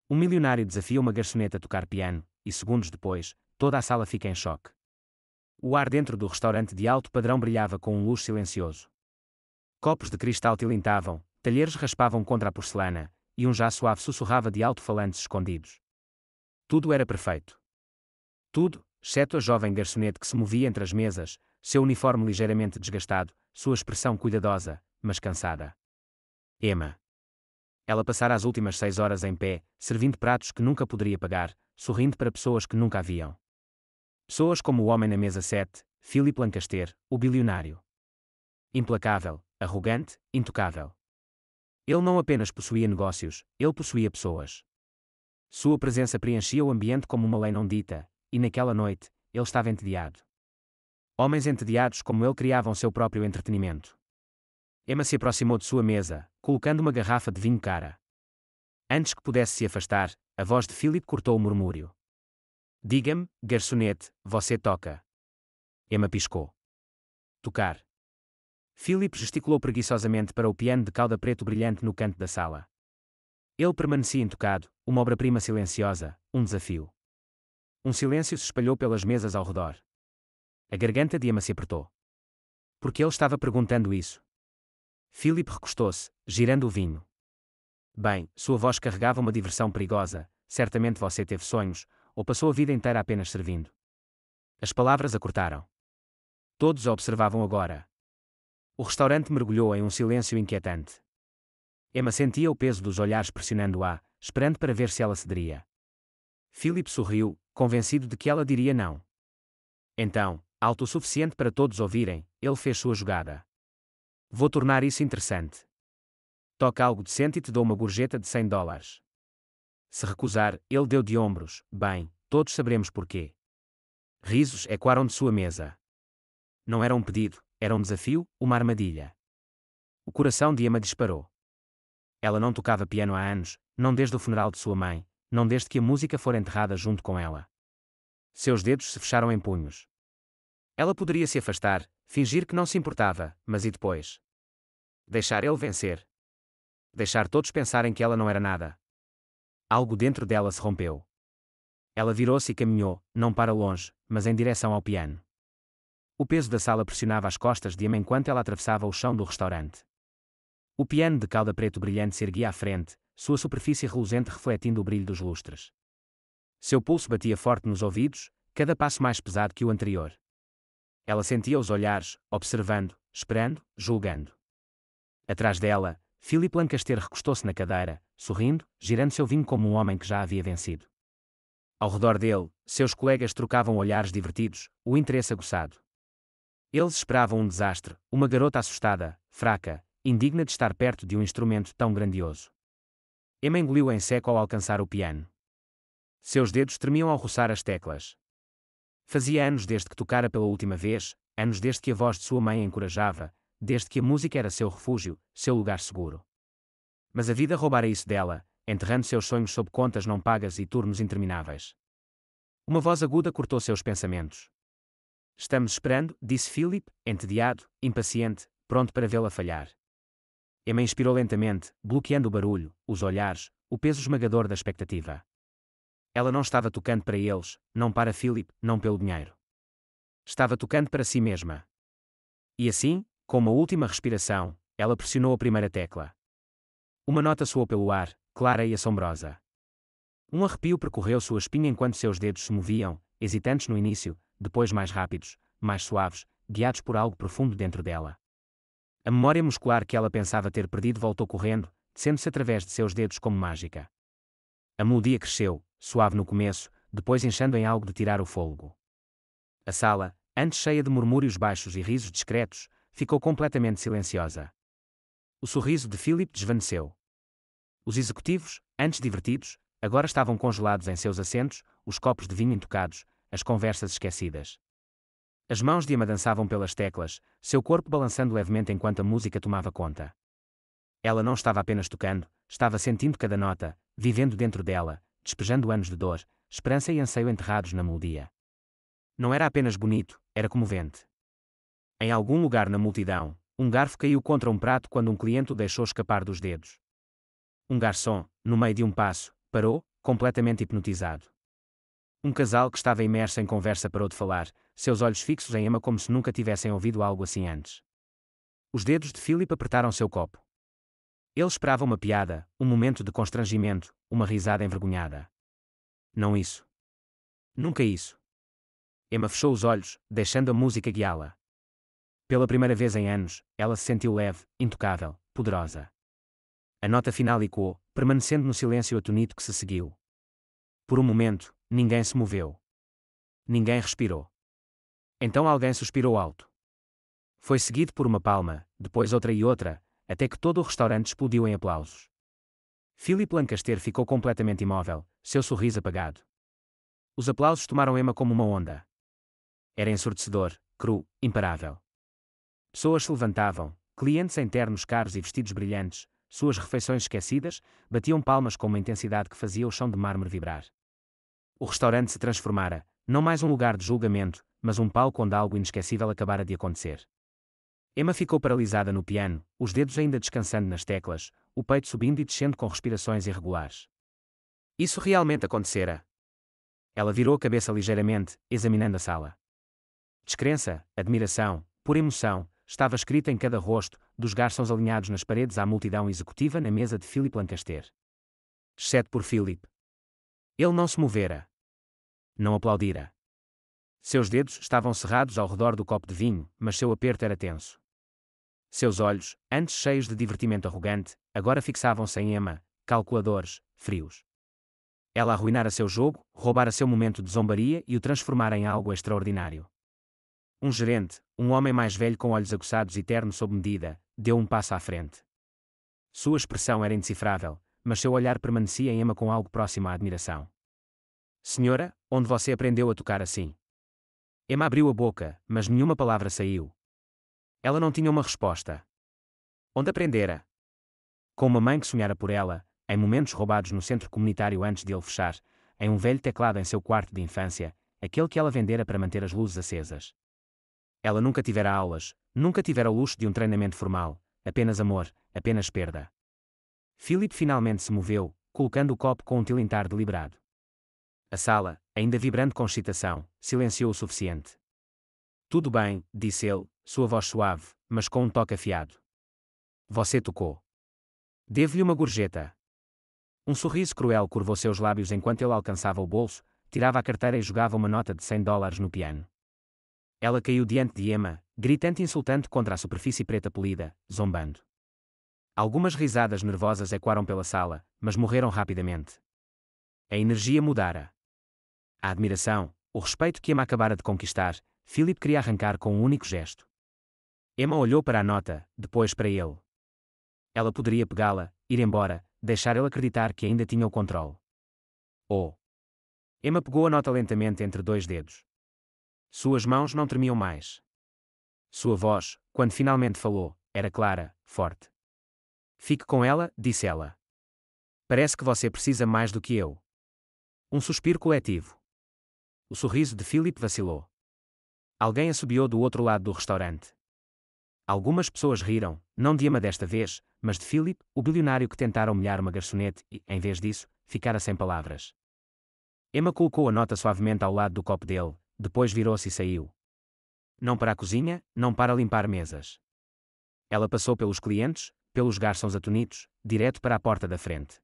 Um milionário desafia uma garçonete a tocar piano, e segundos depois, toda a sala fica em choque. O ar dentro do restaurante de alto padrão brilhava com um luz silencioso. Copos de cristal tilintavam, talheres raspavam contra a porcelana, e um já suave sussurrava de alto-falantes escondidos. Tudo era perfeito. Tudo, exceto a jovem garçonete que se movia entre as mesas, seu uniforme ligeiramente desgastado, sua expressão cuidadosa, mas cansada. Emma. Ela passara as últimas 6 horas em pé, servindo pratos que nunca poderia pagar, sorrindo para pessoas que nunca a viam. Pessoas como o homem na mesa 7, Philip Lancaster, o bilionário. Implacável, arrogante, intocável. Ele não apenas possuía negócios, ele possuía pessoas. Sua presença preenchia o ambiente como uma lei não dita, e naquela noite, ele estava entediado. Homens entediados como ele criavam seu próprio entretenimento. Emma se aproximou de sua mesa, colocando uma garrafa de vinho cara. Antes que pudesse se afastar, a voz de Philip cortou o murmúrio. Diga-me, garçonete, você toca? Emma piscou. Tocar. Philip gesticulou preguiçosamente para o piano de cauda preto brilhante no canto da sala. Ele permanecia intocado, uma obra-prima silenciosa, um desafio. Um silêncio se espalhou pelas mesas ao redor. A garganta de Emma se apertou. Por que ele estava perguntando isso? Philip recostou-se, girando o vinho. Bem, sua voz carregava uma diversão perigosa, certamente você teve sonhos, ou passou a vida inteira apenas servindo. As palavras a cortaram. Todos a observavam agora. O restaurante mergulhou em um silêncio inquietante. Emma sentia o peso dos olhares pressionando-a, esperando para ver se ela cederia. Philip sorriu, convencido de que ela diria não. Então, alto o suficiente para todos ouvirem, ele fez sua jogada. Vou tornar isso interessante. Toca algo decente e te dou uma gorjeta de $100. Se recusar, ele deu de ombros, bem, todos saberemos porquê. Risos ecoaram de sua mesa. Não era um pedido, era um desafio, uma armadilha. O coração de Emma disparou. Ela não tocava piano há anos, não desde o funeral de sua mãe, não desde que a música fora enterrada junto com ela. Seus dedos se fecharam em punhos. Ela poderia se afastar, fingir que não se importava, mas e depois? Deixar ele vencer. Deixar todos pensarem que ela não era nada. Algo dentro dela se rompeu. Ela virou-se e caminhou, não para longe, mas em direção ao piano. O peso da sala pressionava as costas de Emma enquanto ela atravessava o chão do restaurante. O piano de cauda preto brilhante se erguia à frente, sua superfície reluzente refletindo o brilho dos lustres. Seu pulso batia forte nos ouvidos, cada passo mais pesado que o anterior. Ela sentia os olhares, observando, esperando, julgando. Atrás dela, Philip Lancaster recostou-se na cadeira, sorrindo, girando seu vinho como um homem que já havia vencido. Ao redor dele, seus colegas trocavam olhares divertidos, o interesse aguçado. Eles esperavam um desastre, uma garota assustada, fraca, indigna de estar perto de um instrumento tão grandioso. Emma engoliu em seco ao alcançar o piano. Seus dedos tremiam ao roçar as teclas. Fazia anos desde que tocara pela última vez, anos desde que a voz de sua mãe a encorajava, desde que a música era seu refúgio, seu lugar seguro. Mas a vida roubara isso dela, enterrando seus sonhos sob contas não pagas e turnos intermináveis. Uma voz aguda cortou seus pensamentos. Estamos esperando, disse Philip, entediado, impaciente, pronto para vê-la falhar. Emma inspirou lentamente, bloqueando o barulho, os olhares, o peso esmagador da expectativa. Ela não estava tocando para eles, não para Philip, não pelo dinheiro. Estava tocando para si mesma. E assim, com uma última respiração, ela pressionou a primeira tecla. Uma nota soou pelo ar, clara e assombrosa. Um arrepio percorreu sua espinha enquanto seus dedos se moviam, hesitantes no início, depois mais rápidos, mais suaves, guiados por algo profundo dentro dela. A memória muscular que ela pensava ter perdido voltou correndo, descendo-se através de seus dedos como mágica. A melodia cresceu, suave no começo, depois inchando em algo de tirar o fôlego. A sala, antes cheia de murmúrios baixos e risos discretos, ficou completamente silenciosa. O sorriso de Philip desvaneceu. Os executivos, antes divertidos, agora estavam congelados em seus assentos, os copos de vinho intocados, as conversas esquecidas. As mãos de Emma dançavam pelas teclas, seu corpo balançando levemente enquanto a música tomava conta. Ela não estava apenas tocando, estava sentindo cada nota, vivendo dentro dela, despejando anos de dor, esperança e anseio enterrados na melodia. Não era apenas bonito, era comovente. Em algum lugar na multidão, um garfo caiu contra um prato quando um cliente o deixou escapar dos dedos. Um garçom, no meio de um passo, parou, completamente hipnotizado. Um casal que estava imerso em conversa parou de falar, seus olhos fixos em Emma como se nunca tivessem ouvido algo assim antes. Os dedos de Philip apertaram seu copo. Ele esperava uma piada, um momento de constrangimento, uma risada envergonhada. Não isso. Nunca isso. Emma fechou os olhos, deixando a música guiá-la. Pela primeira vez em anos, ela se sentiu leve, intocável, poderosa. A nota final ecoou, permanecendo no silêncio atonito que se seguiu. Por um momento, ninguém se moveu. Ninguém respirou. Então alguém suspirou alto. Foi seguido por uma palma, depois outra e outra, até que todo o restaurante explodiu em aplausos. Philip Lancaster ficou completamente imóvel, seu sorriso apagado. Os aplausos tomaram Emma como uma onda. Era ensurdecedor, cru, imparável. Pessoas se levantavam, clientes em ternos caros e vestidos brilhantes, suas refeições esquecidas, batiam palmas com uma intensidade que fazia o chão de mármore vibrar. O restaurante se transformara, não mais um lugar de julgamento, mas um palco onde algo inesquecível acabara de acontecer. Emma ficou paralisada no piano, os dedos ainda descansando nas teclas, o peito subindo e descendo com respirações irregulares. Isso realmente acontecera. Ela virou a cabeça ligeiramente, examinando a sala. Descrença, admiração, pura emoção, estava escrita em cada rosto, dos garçons alinhados nas paredes à multidão executiva na mesa de Philip Lancaster. Exceto por Philip. Ele não se movera. Não aplaudira. Seus dedos estavam cerrados ao redor do copo de vinho, mas seu aperto era tenso. Seus olhos, antes cheios de divertimento arrogante, agora fixavam-se em Emma, calculadores, frios. Ela arruinara seu jogo, roubara seu momento de zombaria e o transformara em algo extraordinário. Um gerente, um homem mais velho com olhos aguçados e terno sob medida, deu um passo à frente. Sua expressão era indecifrável, mas seu olhar permanecia em Emma com algo próximo à admiração. Senhora, onde você aprendeu a tocar assim? Emma abriu a boca, mas nenhuma palavra saiu. Ela não tinha uma resposta. Onde aprendera? Com uma mãe que sonhara por ela, em momentos roubados no centro comunitário antes de ele fechar, em um velho teclado em seu quarto de infância, aquele que ela vendera para manter as luzes acesas. Ela nunca tivera aulas, nunca tivera o luxo de um treinamento formal, apenas amor, apenas perda. Philip finalmente se moveu, colocando o copo com um tilintar deliberado. A sala, ainda vibrando com excitação, silenciou o suficiente. Tudo bem, disse ele, sua voz suave, mas com um toque afiado. Você tocou. Devo-lhe uma gorjeta. Um sorriso cruel curvou seus lábios enquanto ele alcançava o bolso, tirava a carteira e jogava uma nota de $100 no piano. Ela caiu diante de Emma, gritante e insultante contra a superfície preta polida, zombando. Algumas risadas nervosas ecoaram pela sala, mas morreram rapidamente. A energia mudara. A admiração, o respeito que Emma acabara de conquistar, Philip queria arrancar com um único gesto. Emma olhou para a nota, depois para ele. Ela poderia pegá-la, ir embora, deixar ele acreditar que ainda tinha o controle. Oh! Emma pegou a nota lentamente entre dois dedos. Suas mãos não tremiam mais. Sua voz, quando finalmente falou, era clara, forte. Fique com ela, disse ela. Parece que você precisa mais do que eu. Um suspiro coletivo. O sorriso de Philip vacilou. Alguém assobiou do outro lado do restaurante. Algumas pessoas riram, não de Emma desta vez, mas de Philip, o bilionário que tentara humilhar uma garçonete e, em vez disso, ficara sem palavras. Emma colocou a nota suavemente ao lado do copo dele, depois virou-se e saiu. Não para a cozinha, não para limpar mesas. Ela passou pelos clientes, pelos garçons atonitos, direto para a porta da frente.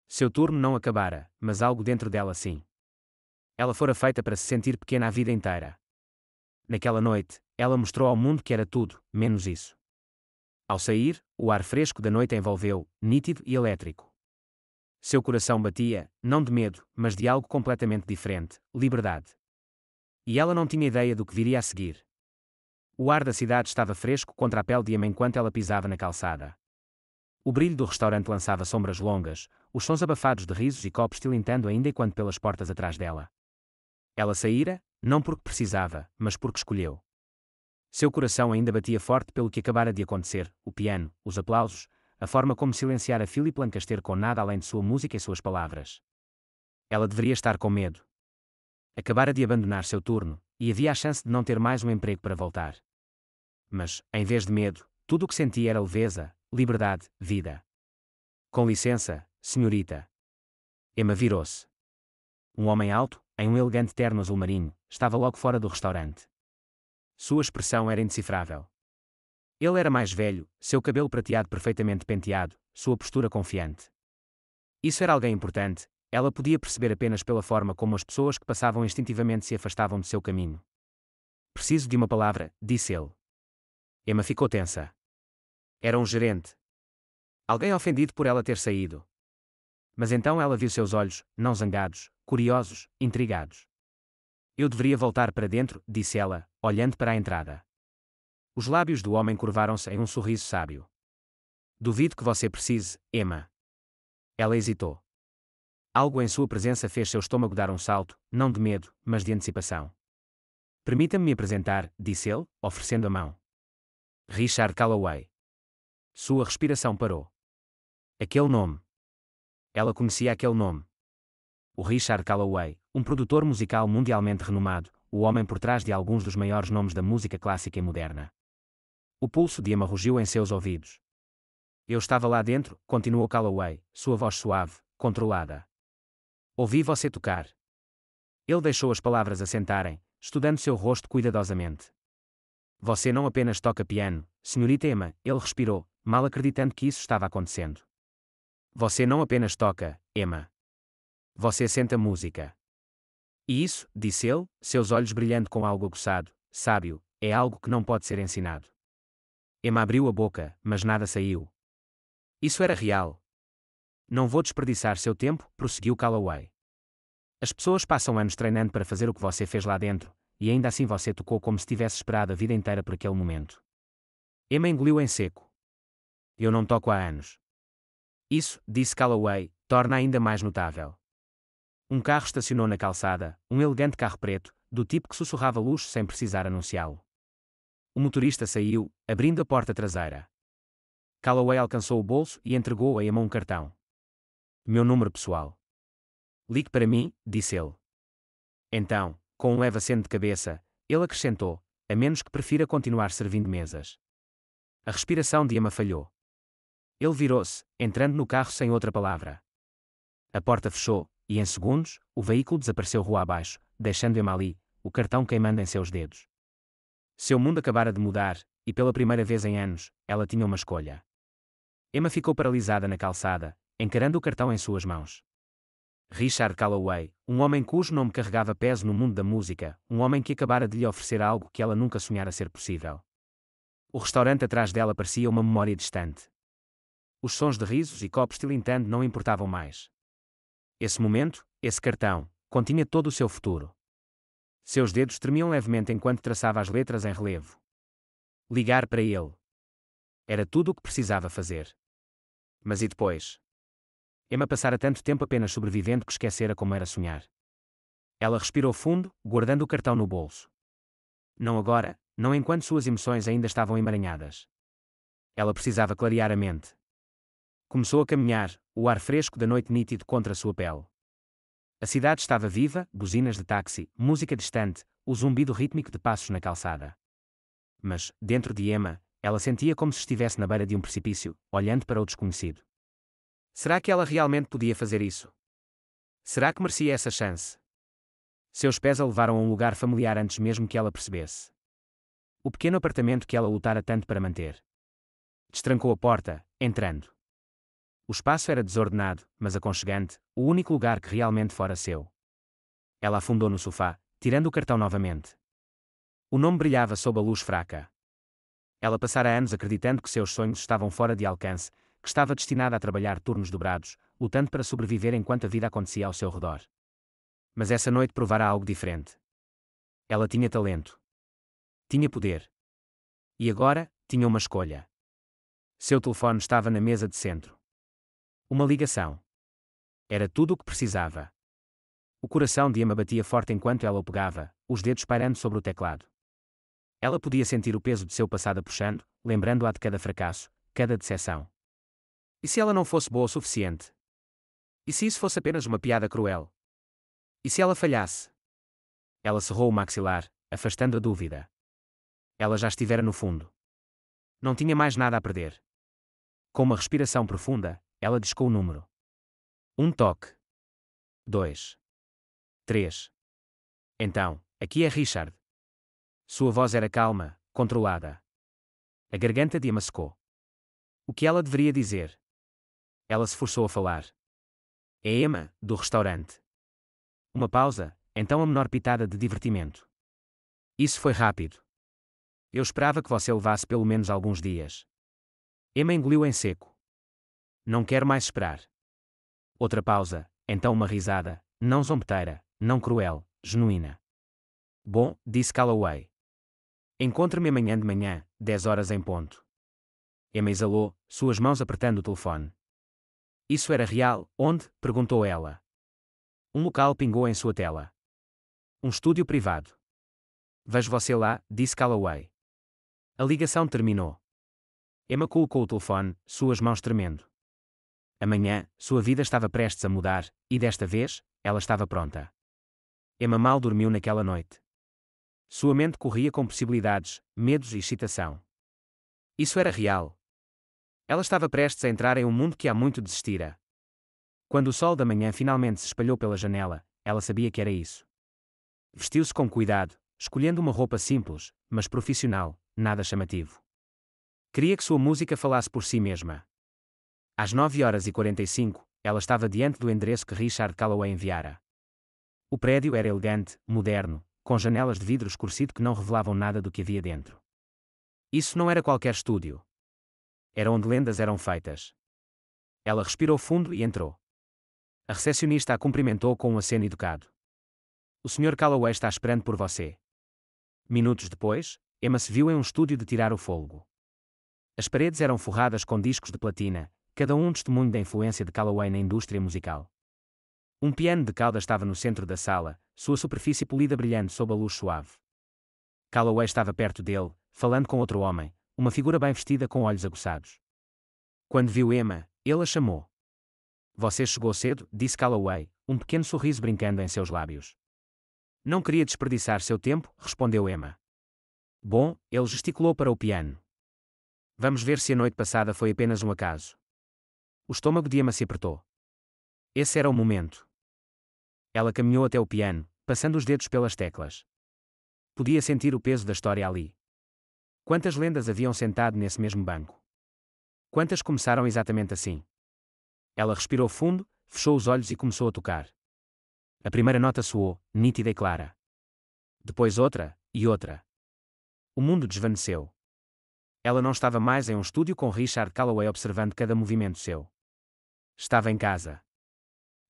Seu turno não acabara, mas algo dentro dela sim. Ela fora feita para se sentir pequena a vida inteira. Naquela noite, ela mostrou ao mundo que era tudo, menos isso. Ao sair, o ar fresco da noite a envolveu, nítido e elétrico. Seu coração batia, não de medo, mas de algo completamente diferente, liberdade. E ela não tinha ideia do que viria a seguir. O ar da cidade estava fresco contra a pele de Emma enquanto ela pisava na calçada. O brilho do restaurante lançava sombras longas, os sons abafados de risos e copos tilintando ainda enquanto pelas portas atrás dela. Ela saíra, não porque precisava, mas porque escolheu. Seu coração ainda batia forte pelo que acabara de acontecer, o piano, os aplausos, a forma como silenciara Philip Lancaster com nada além de sua música e suas palavras. Ela deveria estar com medo. Acabara de abandonar seu turno, e havia a chance de não ter mais um emprego para voltar. Mas, em vez de medo, tudo o que sentia era leveza, liberdade, vida. Com licença, senhorita. Emma virou-se. Um homem alto, em um elegante terno azul marinho, estava logo fora do restaurante. Sua expressão era indecifrável. Ele era mais velho, seu cabelo prateado perfeitamente penteado, sua postura confiante. Isso era alguém importante, ela podia perceber apenas pela forma como as pessoas que passavam instintivamente se afastavam de seu caminho. Preciso de uma palavra, disse ele. Emma ficou tensa. Era um gerente. Alguém ofendido por ela ter saído. Mas então ela viu seus olhos, não zangados, curiosos, intrigados. Eu deveria voltar para dentro, disse ela, olhando para a entrada. Os lábios do homem curvaram-se em um sorriso sábio. Duvido que você precise, Emma. Ela hesitou. Algo em sua presença fez seu estômago dar um salto, não de medo, mas de antecipação. Permita-me me apresentar, disse ele, oferecendo a mão. Richard Calloway. Sua respiração parou. Aquele nome. Ela conhecia aquele nome. O Richard Calloway, um produtor musical mundialmente renomado, o homem por trás de alguns dos maiores nomes da música clássica e moderna. O pulso de Emma rugiu em seus ouvidos. Eu estava lá dentro, continuou Calloway, sua voz suave, controlada. Ouvi você tocar. Ele deixou as palavras assentarem, estudando seu rosto cuidadosamente. Você não apenas toca piano, senhorita Emma, ele respirou, mal acreditando que isso estava acontecendo. Você não apenas toca, Emma. Você sente a música. E isso, disse ele, seus olhos brilhando com algo aguçado, sábio, é algo que não pode ser ensinado. Emma abriu a boca, mas nada saiu. Isso era real. Não vou desperdiçar seu tempo, prosseguiu Calloway. As pessoas passam anos treinando para fazer o que você fez lá dentro, e ainda assim você tocou como se tivesse esperado a vida inteira por aquele momento. Emma engoliu em seco. Eu não toco há anos. Isso, disse Calloway, torna ainda mais notável. Um carro estacionou na calçada, um elegante carro preto, do tipo que sussurrava luxo sem precisar anunciá-lo. O motorista saiu, abrindo a porta traseira. Calloway alcançou o bolso e entregou a Emma um cartão. Meu número pessoal. Ligue para mim, disse ele. Então, com um leve aceno de cabeça, ele acrescentou, a menos que prefira continuar servindo mesas. A respiração de Emma falhou. Ele virou-se, entrando no carro sem outra palavra. A porta fechou, e em segundos, o veículo desapareceu rua abaixo, deixando Emma ali, o cartão queimando em seus dedos. Seu mundo acabara de mudar, e pela primeira vez em anos, ela tinha uma escolha. Emma ficou paralisada na calçada, encarando o cartão em suas mãos. Richard Calloway, um homem cujo nome carregava peso no mundo da música, um homem que acabara de lhe oferecer algo que ela nunca sonhara ser possível. O restaurante atrás dela parecia uma memória distante. Os sons de risos e copos tilintando não importavam mais. Esse momento, esse cartão, continha todo o seu futuro. Seus dedos tremiam levemente enquanto traçava as letras em relevo. Ligar para ele. Era tudo o que precisava fazer. Mas e depois? Emma passara tanto tempo apenas sobrevivendo que esquecera como era sonhar. Ela respirou fundo, guardando o cartão no bolso. Não agora, não enquanto suas emoções ainda estavam emaranhadas. Ela precisava clarear a mente. Começou a caminhar, o ar fresco da noite nítido contra sua pele. A cidade estava viva, buzinas de táxi, música distante, o zumbido rítmico de passos na calçada. Mas, dentro de Emma, ela sentia como se estivesse na beira de um precipício, olhando para o desconhecido. Será que ela realmente podia fazer isso? Será que merecia essa chance? Seus pés a levaram a um lugar familiar antes mesmo que ela percebesse. O pequeno apartamento que ela lutara tanto para manter. Destrancou a porta, entrando. O espaço era desordenado, mas aconchegante, o único lugar que realmente fora seu. Ela afundou no sofá, tirando o cartão novamente. O nome brilhava sob a luz fraca. Ela passara anos acreditando que seus sonhos estavam fora de alcance, que estava destinada a trabalhar turnos dobrados, lutando para sobreviver enquanto a vida acontecia ao seu redor. Mas essa noite provara algo diferente. Ela tinha talento. Tinha poder. E agora, tinha uma escolha. Seu telefone estava na mesa de centro. Uma ligação. Era tudo o que precisava. O coração de Emma batia forte enquanto ela o pegava, os dedos pairando sobre o teclado. Ela podia sentir o peso de seu passado a puxando, lembrando-a de cada fracasso, cada decepção. E se ela não fosse boa o suficiente? E se isso fosse apenas uma piada cruel? E se ela falhasse? Ela cerrou o maxilar, afastando a dúvida. Ela já estivera no fundo. Não tinha mais nada a perder. Com uma respiração profunda, ela discou o número. Um toque. 2, 3. Então, aqui é Richard. Sua voz era calma, controlada. A garganta de Emma secou. O que ela deveria dizer? Ela se forçou a falar. É Emma, do restaurante. Uma pausa, então a menor pitada de divertimento. Isso foi rápido. Eu esperava que você levasse pelo menos alguns dias. Emma engoliu em seco. Não quero mais esperar. Outra pausa, então uma risada, não zombeteira, não cruel, genuína. Bom, disse Calloway. Encontre-me amanhã de manhã, 10 horas em ponto. Emma exalou, suas mãos apertando o telefone. Isso era real, onde? Perguntou ela. Um local pingou em sua tela. Um estúdio privado. Vejo você lá, disse Calloway. A ligação terminou. Emma colocou o telefone, suas mãos tremendo. Amanhã, sua vida estava prestes a mudar, e desta vez, ela estava pronta. Emma mal dormiu naquela noite. Sua mente corria com possibilidades, medos e excitação. Isso era real. Ela estava prestes a entrar em um mundo que há muito desistira. Quando o sol da manhã finalmente se espalhou pela janela, ela sabia que era isso. Vestiu-se com cuidado, escolhendo uma roupa simples, mas profissional, nada chamativo. Queria que sua música falasse por si mesma. Às 9h45, ela estava diante do endereço que Richard Calloway enviara. O prédio era elegante, moderno, com janelas de vidro escurecido que não revelavam nada do que havia dentro. Isso não era qualquer estúdio. Era onde lendas eram feitas. Ela respirou fundo e entrou. A recepcionista a cumprimentou com um aceno educado. O Sr. Calloway está esperando por você. Minutos depois, Emma se viu em um estúdio de tirar o fôlego. As paredes eram forradas com discos de platina, cada um testemunho da influência de Calloway na indústria musical. Um piano de cauda estava no centro da sala, sua superfície polida brilhando sob a luz suave. Calloway estava perto dele, falando com outro homem, uma figura bem vestida com olhos aguçados. Quando viu Emma, ele a chamou. Você chegou cedo, disse Calloway, um pequeno sorriso brincando em seus lábios. Não queria desperdiçar seu tempo, respondeu Emma. Bom, ele gesticulou para o piano. Vamos ver se a noite passada foi apenas um acaso. O estômago de Emma se apertou. Esse era o momento. Ela caminhou até o piano, passando os dedos pelas teclas. Podia sentir o peso da história ali. Quantas lendas haviam sentado nesse mesmo banco? Quantas começaram exatamente assim? Ela respirou fundo, fechou os olhos e começou a tocar. A primeira nota soou, nítida e clara. Depois outra, e outra. O mundo desvaneceu. Ela não estava mais em um estúdio com Richard Calloway observando cada movimento seu. Estava em casa.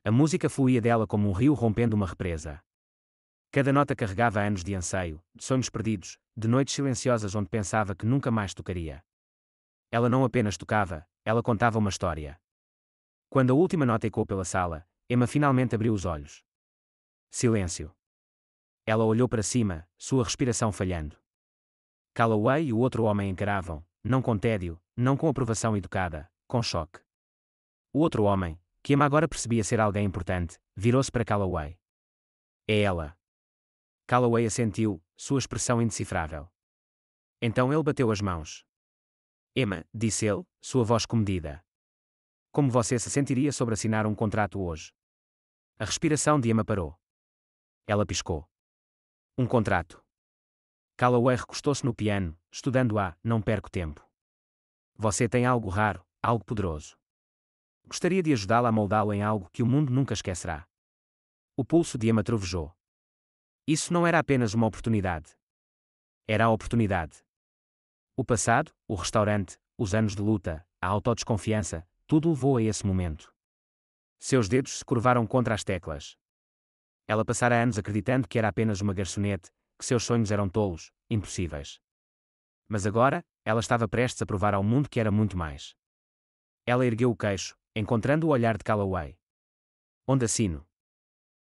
A música fluía dela como um rio rompendo uma represa. Cada nota carregava anos de anseio, de sonhos perdidos, de noites silenciosas onde pensava que nunca mais tocaria. Ela não apenas tocava, ela contava uma história. Quando a última nota ecoou pela sala, Emma finalmente abriu os olhos. Silêncio. Ela olhou para cima, sua respiração falhando. Calloway e o outro homem encaravam, não com tédio, não com aprovação educada, com choque. O outro homem, que Emma agora percebia ser alguém importante, virou-se para Calloway. É ela. Calloway assentiu, sua expressão indecifrável. Então ele bateu as mãos. Emma, disse ele, sua voz comedida. Como você se sentiria sobre assinar um contrato hoje? A respiração de Emma parou. Ela piscou. Um contrato. Calloway recostou-se no piano, estudando-a, não perco tempo. Você tem algo raro, algo poderoso. Gostaria de ajudá-la a moldá-lo em algo que o mundo nunca esquecerá. O pulso de Emma trovejou. Isso não era apenas uma oportunidade. Era a oportunidade. O passado, o restaurante, os anos de luta, a autodesconfiança, tudo levou a esse momento. Seus dedos se curvaram contra as teclas. Ela passara anos acreditando que era apenas uma garçonete, que seus sonhos eram tolos, impossíveis. Mas agora, ela estava prestes a provar ao mundo que era muito mais. Ela ergueu o queixo, encontrando o olhar de Calloway. Onde assino?